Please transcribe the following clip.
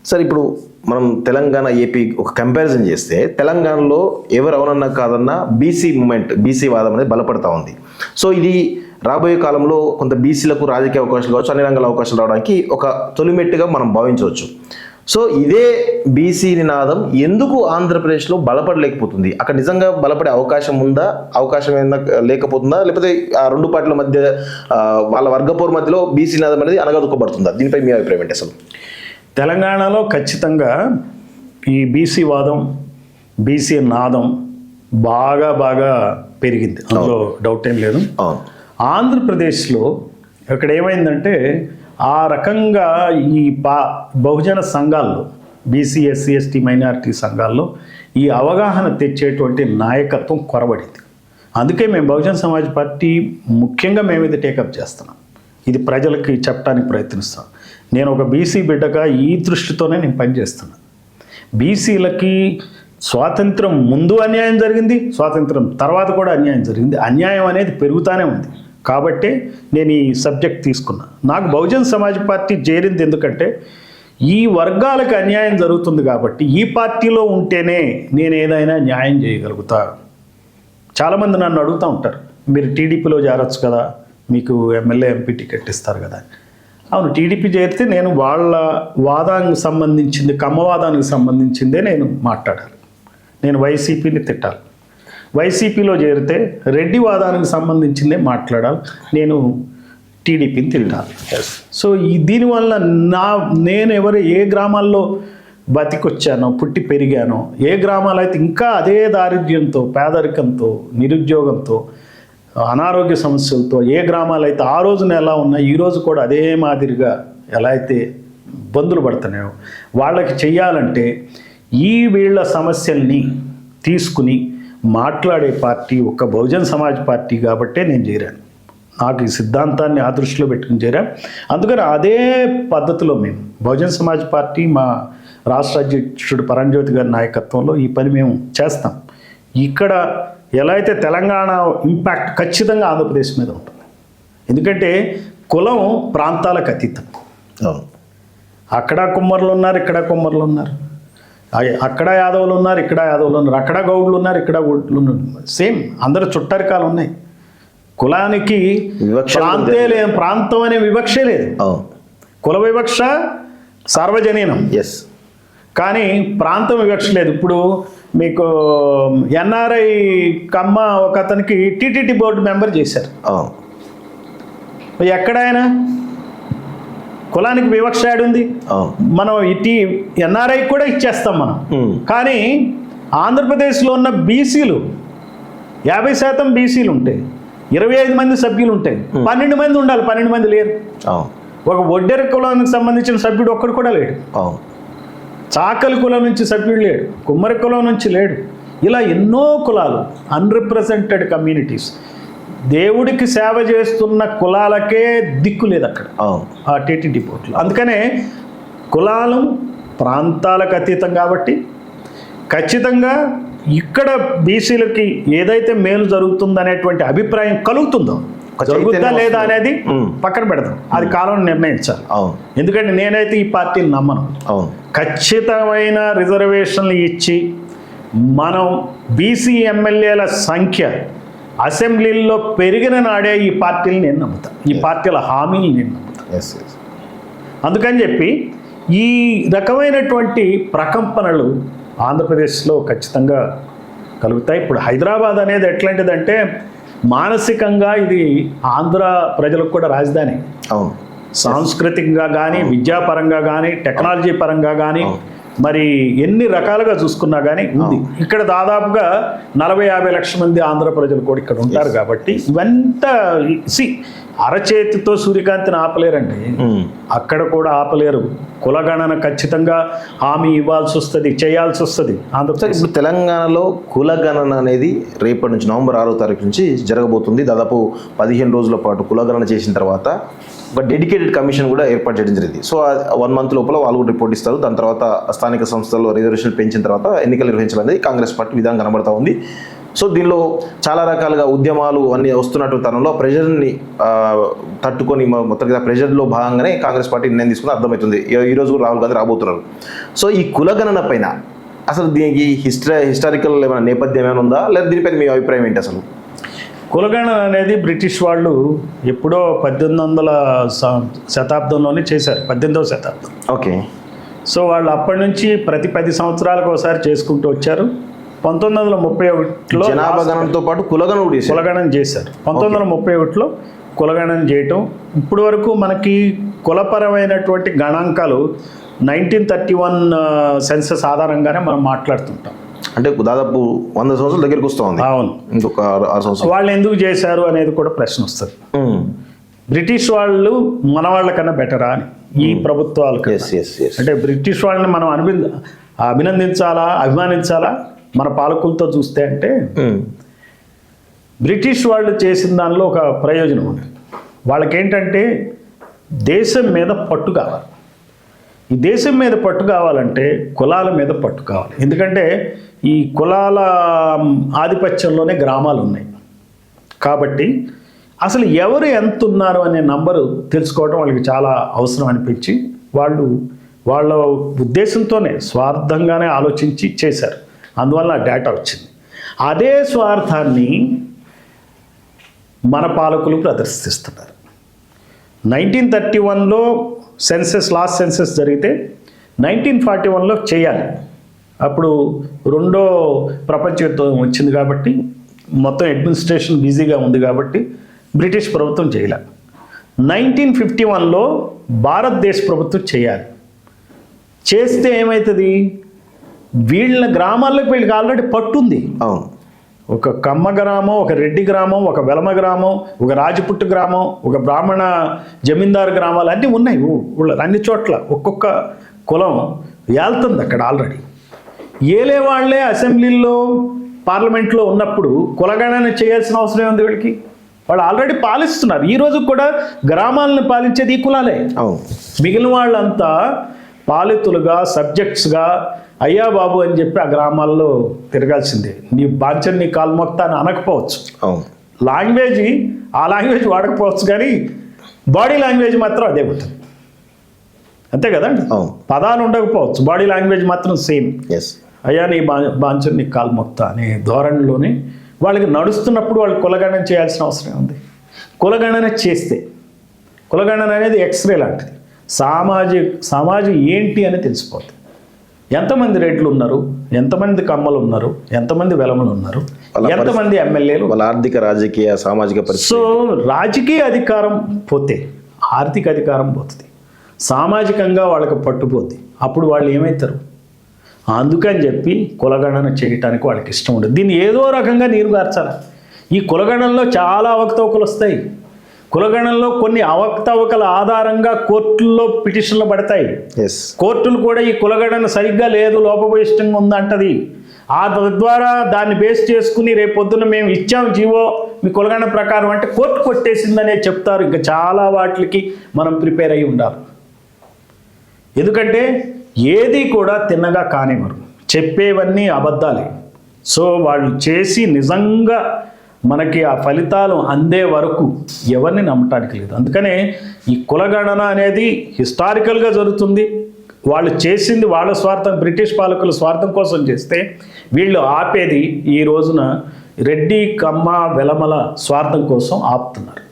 Sir ఇప్పుడు మనం Telangana AP ఒక కంపారిజన్ చేస్తే తెలంగాణలో ఎవరు అవునన్నా కాదన్నా బీసీ మూమెంట్ బీసీ వాదం అనేది బలపడతా ఉంది. సో ఇది రాబోయే కాలంలో కొంత బీసీలకు రాజకీయ అవకాశాలు కావచ్చు, అన్ని రంగాల అవకాశాలు రావడానికి ఒక తొలిమెట్టుగా మనం భావించవచ్చు. సో ఇదే బీసీ నినాదం ఎందుకు ఆంధ్రప్రదేశ్లో బలపడలేకపోతుంది? అక్కడ నిజంగా బలపడే అవకాశం ఉందా, అవకాశం ఏమైనా లేకపోతుందా, లేకపోతే ఆ రెండు పార్టీల మధ్య వాళ్ళ వర్గపోరు మధ్యలో బీసీ నినాదం అనేది అనగదొక్కబడుతుందా? దీనిపై మీ అభిప్రాయం ఏంటి? అసలు తెలంగాణలో ఖచ్చితంగా ఈ బీసీ వాదం, బీసీ నాదం బాగా పెరిగింది, అందులో డౌట్ ఏం లేదు. ఆంధ్రప్రదేశ్లో ఇక్కడ ఏమైందంటే ఆ రకంగా ఈ బహుజన సంఘాల్లో, బీసీ ఎస్సీ ఎస్టీ మైనారిటీ సంఘాల్లో ఈ అవగాహన తెచ్చేటువంటి నాయకత్వం కొరబడింది. అందుకే మేము బహుజన సమాజ్ పార్టీ ముఖ్యంగా మేము ఇది టేకప్ చేస్తున్నాం, ఇది ప్రజలకి చెప్పడానికి ప్రయత్నిస్తాం. నేను ఒక బీసీ బిడ్డగా ఈ దృష్టితోనే నేను పనిచేస్తున్నాను. బీసీలకి స్వాతంత్రం ముందు అన్యాయం జరిగింది, స్వాతంత్రం తర్వాత కూడా అన్యాయం జరిగింది. అన్యాయం అనేది పెరుగుతూనే ఉంది. కాబట్టే నేను ఈ సబ్జెక్ట్ తీసుకున్నా. నాకు బహుజన్ సమాజ్ పార్టీ చేరింది ఎందుకంటే ఈ వర్గాలకు అన్యాయం జరుగుతుంది కాబట్టి ఈ పార్టీలో ఉంటేనే నేను ఏదైనా న్యాయం చేయగలుగుతా. చాలామంది నన్ను అడుగుతూ ఉంటారు, మీరు టీడీపీలో చేరొచ్చు కదా, మీకు ఎమ్మెల్యే ఎంపీ టికెట్ ఇస్తారు కదా. అవును, టీడీపీ చేరితే నేను వాళ్ళ వాదానికి సంబంధించింది, కమ్మవాదానికి సంబంధించిందే నేను మాట్లాడాలి. నేను వైసీపీని తిట్టాలి. వైసీపీలో చేరితే రెడ్డి వాదానికి సంబంధించిందే మాట్లాడాలి, నేను టీడీపీని తిట్టాలి. సో దీనివల్ల నేను ఏ గ్రామాల్లో బతికొచ్చానో, పుట్టి పెరిగానో, ఏ గ్రామాలు అయితే ఇంకా అదే దారిద్ర్యంతో, పేదరికంతో, నిరుద్యోగంతో, అనారోగ్య సమస్యలతో ఏ గ్రామాలు అయితే ఆ రోజున ఎలా ఉన్నాయి, ఈరోజు కూడా అదే మాదిరిగా ఎలా అయితే ఇబ్బందులు పడుతున్నాయో వాళ్ళకి చెయ్యాలంటే వీళ్ళ సమస్యల్ని తీసుకుని మాట్లాడే పార్టీ ఒక బహుజన్ సమాజ్ పార్టీ కాబట్టే నేను చేరాను. నాకు ఈ సిద్ధాంతాన్ని ఆ దృష్టిలో పెట్టుకుని చేరాను. అందుకని అదే పద్ధతిలో మేము బహుజన్ సమాజ్ పార్టీ మా రాష్ట్ర అధ్యక్షుడు పరంజ్యోతి గారి నాయకత్వంలో ఈ పని మేము చేస్తాం. ఇక్కడ ఎలా అయితే తెలంగాణ ఇంపాక్ట్ ఖచ్చితంగా ఆంధ్రప్రదేశ్ మీద ఉంటుంది. ఎందుకంటే కులం ప్రాంతాలకు అతీతం. అక్కడ కుమ్మరులు ఉన్నారు, ఇక్కడ కుమ్మరులు ఉన్నారు, అక్కడ యాదవులు ఉన్నారు, ఇక్కడ యాదవులు ఉన్నారు, అక్కడ గౌడ్లు ఉన్నారు, ఇక్కడ గౌడ్లు ఉన్నారు. సేమ్ అందరూ చుట్టరికాలు ఉన్నాయి. కులానికి ప్రాంతం అనే వివక్షే లేదు. కుల వివక్ష సార్వజనీనం, కానీ ప్రాంతం వివక్ష లేదు. ఇప్పుడు మీకు ఎన్ఆర్ఐ కమ్మ ఒక అతనికి టీటీడీ బోర్డు మెంబర్ చేశారు. ఎక్కడైనా కులానికి వివక్ష ఉంది. మనం ఎన్ఆర్ఐ కూడా ఇచ్చేస్తాం మనం. కానీ ఆంధ్రప్రదేశ్లో ఉన్న బీసీలు 50% బీసీలు ఉంటాయి, 25 మంది సభ్యులు ఉంటాయి, 12 మంది ఉండాలి, 12 మంది లేరు. ఒక ఒడ్డెర కులానికి సంబంధించిన సభ్యుడు ఒక్కడు కూడా లేడు. చాకలి కులం నుంచి సభ్యుడు లేడు, కుమ్మరి కులం నుంచి లేడు. ఇలా ఎన్నో కులాలు, అన్రిప్రజెంటెడ్ కమ్యూనిటీస్, దేవుడికి సేవ చేస్తున్న కులాలకే దిక్కు లేదు అక్కడ ఆ టీటీడీ బోర్డులో. అందుకనే కులాలు ప్రాంతాలకు అతీతం కాబట్టి ఖచ్చితంగా ఇక్కడ బీసీలకి ఏదైతే మేలు జరుగుతుందనేటువంటి అభిప్రాయం కలుగుతుందో, జరుగుతుందా లేదా అనేది పక్కన పెడదాం, అది కాలం నిర్ణయించాలి. ఎందుకంటే నేనైతే ఈ పార్టీని నమ్మను. ఖచ్చితమైన రిజర్వేషన్లు ఇచ్చి మనం బీసీ ఎమ్మెల్యేల సంఖ్య అసెంబ్లీల్లో పెరిగిన నాడే ఈ పార్టీని నేను నమ్ముతాను, ఈ పార్టీల హామీలు నేను నమ్ముతాను. అందుకని చెప్పి ఈ రకమైనటువంటి ప్రకంపనలు ఆంధ్రప్రదేశ్లో ఖచ్చితంగా కలుగుతాయి. ఇప్పుడు హైదరాబాద్ అనేది ఎట్లాంటిదంటే మానసికంగా ఇది ఆంధ్ర ప్రజలకు కూడా రాజధాని. సాంస్కృతికంగా కానీ, విద్యాపరంగా కానీ, టెక్నాలజీ పరంగా కానీ, మరి ఎన్ని రకాలుగా చూసుకున్నా కానీ ఉంది. ఇక్కడ దాదాపుగా 40-50 లక్షల మంది ఆంధ్ర ప్రజలు కూడా ఇక్కడ ఉంటారు. కాబట్టి ఇవంతా అరచేతితో సూర్యకాంతిని ఆపలేరండి, అక్కడ కూడా ఆపలేరు. కులగణన ఖచ్చితంగా హామీ ఇవ్వాల్సి వస్తుంది, చేయాల్సి వస్తుంది. ఆంధ్రప్రదేశ్ ఇప్పుడు తెలంగాణలో కులగణన అనేది రేపటి నుంచి నవంబర్ 6వ తారీఖు నుంచి జరగబోతుంది. దాదాపు 15 రోజుల పాటు కులగణన చేసిన తర్వాత ఒక డెడికేటెడ్ కమిషన్ కూడా ఏర్పాటు చేయడం జరిగింది. సో 1 మంత్ లోపల వాళ్ళు కూడా రిపోర్ట్ ఇస్తారు. దాని తర్వాత స్థానిక సంస్థల్లో రిజర్వేషన్ పెంచిన తర్వాత ఎన్నికలు నిర్వహించాలనేది కాంగ్రెస్ పార్టీ విధానం కనబడతా ఉంది. సో దీనిలో చాలా రకాలుగా ఉద్యమాలు అన్నీ వస్తున్నటువంటి తరంలో ప్రెషర్ని తట్టుకొని మొత్తం ప్రెషర్లో భాగంగానే కాంగ్రెస్ పార్టీ నిర్ణయం తీసుకుని అర్థమవుతుంది. ఈరోజు రాహుల్ గాంధీ రాబోతున్నారు. సో ఈ కులగణన పైన అసలు దీనికి హిస్టారికల్ ఏమైనా నేపథ్యం ఏమైనా ఉందా, లేదా దీనిపైన మీ అభిప్రాయం ఏంటి? అసలు కులగణన అనేది బ్రిటిష్ వాళ్ళు ఎప్పుడో 1800 శతాబ్దంలోనే చేశారు, 18వ శతాబ్దం. ఓకే. సో వాళ్ళు అప్పటి నుంచి ప్రతి 10 సంవత్సరాలకు ఒకసారి చేసుకుంటూ వచ్చారు. 1931లో జనాభా గణనతో పాటు కులగణన చేశారు. 1931లో కులగణన చేయటం ఇప్పటి వరకు మనకి కులపరమైనటువంటి గణాంకాలు 1931 సెన్సస్ ఆధారంగానే మనం మాట్లాడుతుంటాం. అంటే దాదాపు 100 సంవత్సరాల దగ్గరికి వస్తూ ఉంది. అవును, ఇంకొక 6 సంవత్సరాలు. వాళ్ళు ఎందుకు చేశారు అనేది కూడా ప్రశ్న వస్తుంది. బ్రిటిష్ వాళ్ళు మన వాళ్ళకన్నా బెటరా అని ఈ ప్రభుత్వాలు. అంటే బ్రిటిష్ వాళ్ళని మనం అభినందించాలా, అభిమానించాలా మన పాలకులతో చూస్తే అంటే బ్రిటిష్ వాళ్ళు చేసిన దానిలో ఒక ప్రయోజనం ఉంది. వాళ్ళకేంటంటే దేశం మీద పట్టు కావాలి. ఈ దేశం మీద పట్టు కావాలంటే కులాల మీద పట్టు కావాలి. ఎందుకంటే ఈ కులాల ఆధిపత్యంలోనే గ్రామాలు ఉన్నాయి కాబట్టి అసలు ఎవరు ఎంత ఉన్నారు అనే నంబరు తెలుసుకోవడం వాళ్ళకి చాలా అవసరం అనిపించి వాళ్ళ ఉద్దేశంతోనే స్వార్థంగానే ఆలోచించి చేశారు. అందువల్ల ఆ డేటా వచ్చింది. అదే స్వార్థాన్ని మన పాలకులు ప్రదర్శిస్తున్నారు. 1931లో లాస్ట్ సెన్సస్ జరిగితే 1941లో చేయాలి. అప్పుడు రెండో ప్రపంచ యుద్ధం వచ్చింది కాబట్టి మొత్తం అడ్మినిస్ట్రేషన్ బిజీగా ఉంది కాబట్టి బ్రిటిష్ ప్రభుత్వం చేయాలి. 1951లో భారతదేశ ప్రభుత్వం చేయాలి. చేస్తే ఏమవుతుంది, వీళ్ళ గ్రామాల్లోకి వీళ్ళకి ఆల్రెడీ పట్టుంది. ఒక కమ్మ గ్రామం, ఒక రెడ్డి గ్రామం, ఒక వెలమ గ్రామం, ఒక రాజపుట్టు గ్రామం, ఒక బ్రాహ్మణ జమీందారు గ్రామాలు అన్నీ ఉన్నాయి అన్ని చోట్ల. ఒక్కొక్క కులం ఏళ్తుంది అక్కడ ఆల్రెడీ. ఏలే వాళ్ళే అసెంబ్లీల్లో పార్లమెంట్లో ఉన్నప్పుడు కులగణన చేయాల్సిన అవసరం ఉంది వీళ్ళకి. వాళ్ళు ఆల్రెడీ పాలిస్తున్నారు. ఈ రోజు కూడా గ్రామాలను పాలించేది ఈ కులాలే. మిగిలిన వాళ్ళంతా పాలితులుగా, సబ్జెక్ట్స్గా అయ్యా బాబు అని చెప్పి ఆ గ్రామాల్లో తిరగాల్సిందే. నీ బాంచన్ నీ కాల్మొక్త అని అనకపోవచ్చు. లాంగ్వేజ్ ఆ లాంగ్వేజ్ వాడకపోవచ్చు కానీ బాడీ లాంగ్వేజ్ మాత్రం అదే ఉంటుంది. అంతే కదండి. పదాలు ఉండకపోవచ్చు, బాడీ లాంగ్వేజ్ మాత్రం సేమ్. అయ్యా నీ బాంచన్ నీ కాల్మొక్త అనే ధోరణిలోనే వాళ్ళకి నడుస్తున్నప్పుడు వాళ్ళు కులగణన చేయాల్సిన అవసరం ఉంది. కులగణన చేస్తే కులగణన అనేది ఎక్స్రే లాంటిది. సమాజం ఏంటి అని తెలిసిపోతుంది. ఎంతమంది రెడ్లు ఉన్నారు, ఎంతమంది కమ్మలు ఉన్నారు, ఎంతమంది వెలమలు ఉన్నారు, ఎంతమంది ఎమ్మెల్యేలు, వాళ్ళ ఆర్థిక, రాజకీయ, సామాజిక పరిస్థితి. సో రాజకీయ అధికారం పోతే ఆర్థిక అధికారం పోతుంది, సామాజికంగా వాళ్ళకి పట్టుపోద్ది. అప్పుడు వాళ్ళు ఏమవుతారు? అందుకని చెప్పి కులగణన చేయటానికి వాళ్ళకి ఇష్టం ఉండదు. దీన్ని ఏదో రకంగా నీరుగార్చాలి. ఈ కులగణనలో చాలా అవకతవకలు వస్తాయి. కులగణనలో కొన్ని అవకతవకల ఆధారంగా కోర్టుల్లో పిటిషన్లు పడతాయి. కోర్టులు కూడా ఈ కులగణన సరిగ్గా లేదు, లోపభూయిష్టంగా ఉందంటది. ఆ తద్వారా దాన్ని బేస్ చేసుకుని రేపొద్దున మేము ఇచ్చాం జీవో మీ కులగణన ప్రకారం అంటే కోర్టు కొట్టేసిందనే చెప్తారు. ఇంకా చాలా వాటికి మనం ప్రిపేర్ అయి ఉండాలి. ఎందుకంటే ఏది కూడా తిన్నగా కానివ్వరు, చెప్పేవన్నీ అబద్ధాలే. సో వాళ్ళు చేసి నిజంగా మనకి ఆ ఫలితాలు అందే వరకు ఎవరిని నమ్మటానికి లేదు. అందుకనే ఈ కులగణన అనేది హిస్టారికల్గా జరుగుతుంది. వాళ్ళు చేసింది వాళ్ళ స్వార్థం, బ్రిటిష్ పాలకుల స్వార్థం కోసం చేస్తే వీళ్ళు ఆపేది ఈ రోజున రెడ్డి, కమ్మ, వెలమల స్వార్థం కోసం ఆపుతున్నారు.